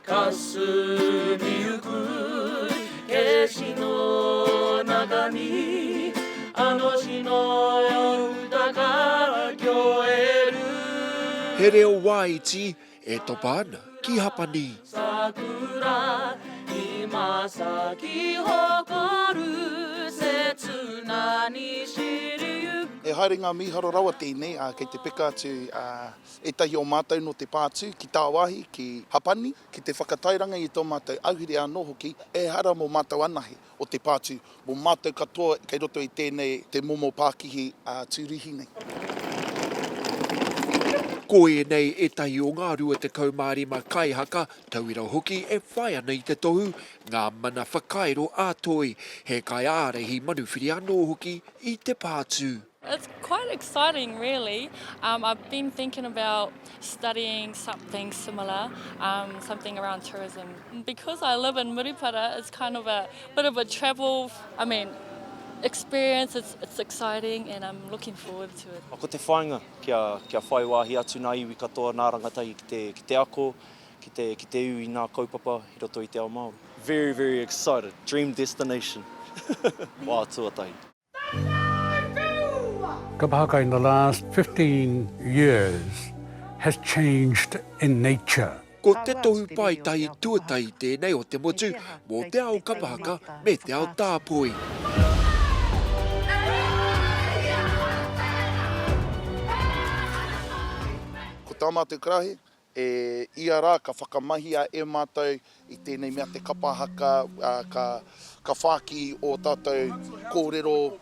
かすみゆく景色の中にあの日の歌が聞こえる He reo waiti e topana ki Hapāni. 桜今咲き誇る切なに知りゆく E haere ngā miharo rawa tēnei, kei te peka atu e tahi o mātau no te pātū ki tāwahi, ki Hapāni, ki te whakatairanga i tō mātau ahurea anō hoki, e hara mō mātau anahe o te pātū, mō mātau katoa kei roto i tēnei te momo pakihi tūrihi nei. Ko e nei e tahi o ngā rua te kaumārima kai haka, tauira hoki e whai ana i te tohu, Ngā Mana Whakairo ātoi, he kai ārahi manuwhiri anō hoki i te pātū. It's quite exciting, really. I've been thinking about studying something similar, something around tourism. Because I live in Murupara, it's kind of a bit of a travel, experience. It's exciting and I'm looking forward to it. Ko te whāinga kia whai wāhi atu nā iwi katoa nā rangatai ki te ako, ki te iwi nā kaupapa hi roto i te ao Māori. Very, very excited. Dream destination. Wā tuatahi. Kapahaka in the last 15 years has changed in nature. Ko te tohu pai tahi tuatai tēnei o te motu, mō te ao kapahaka me te ao tāpoi. Ko tā mātou karahe, ia rā ka whakamahi a e mātou i tēnei mea te kapahaka, ka whāki o tātou kōrero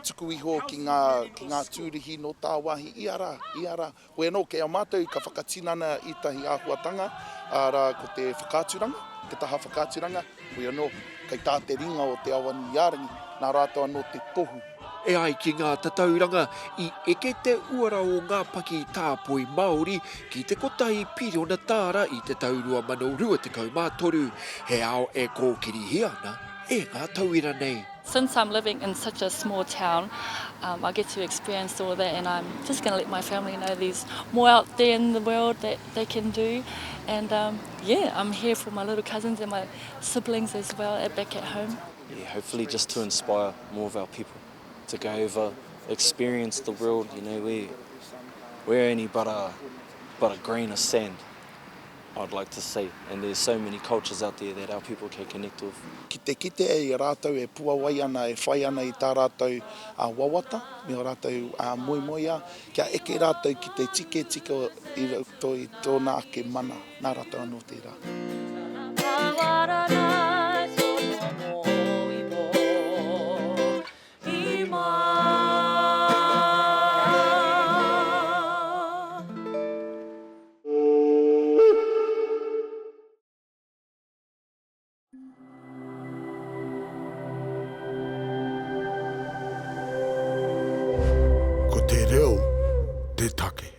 tuku iho ki ngā tūrihi no tā wahi. Ia rā. Koe anō, kei a mātou ka whakatinana i tahi āhuatanga, rā ko te whakāturanga, te taha whakāturanga. Koe anō, kei tā te ringa o te Awanuiarangi, nā rātou anō te tohu. E ai ki ngā tatauranga i eke te uara o ngā paki Tāpoi Māori ki te kotahi piriona tāra i te taurua mano rua te kaumātoru. He ao e kōkirihi ana e ngā tauira nei. Since I'm living in such a small town, I get to experience all that, and I'm just going to let my family know there's more out there in the world that they can do. And I'm here for my little cousins and my siblings as well back at home. Yeah, hopefully just to inspire more of our people to go over, experience the world. You know, we're only but a grain of sand, I'd like to say, and there's so many cultures out there that our people can connect with. Ki te kite e rātou e puawai ana, e whai ana i tā rātou wawata, me o rātou moimoia, kia eke rātou ki te tike i rauto i tōna ake mana, nā rātou anō tērā. Ko te reo, te take.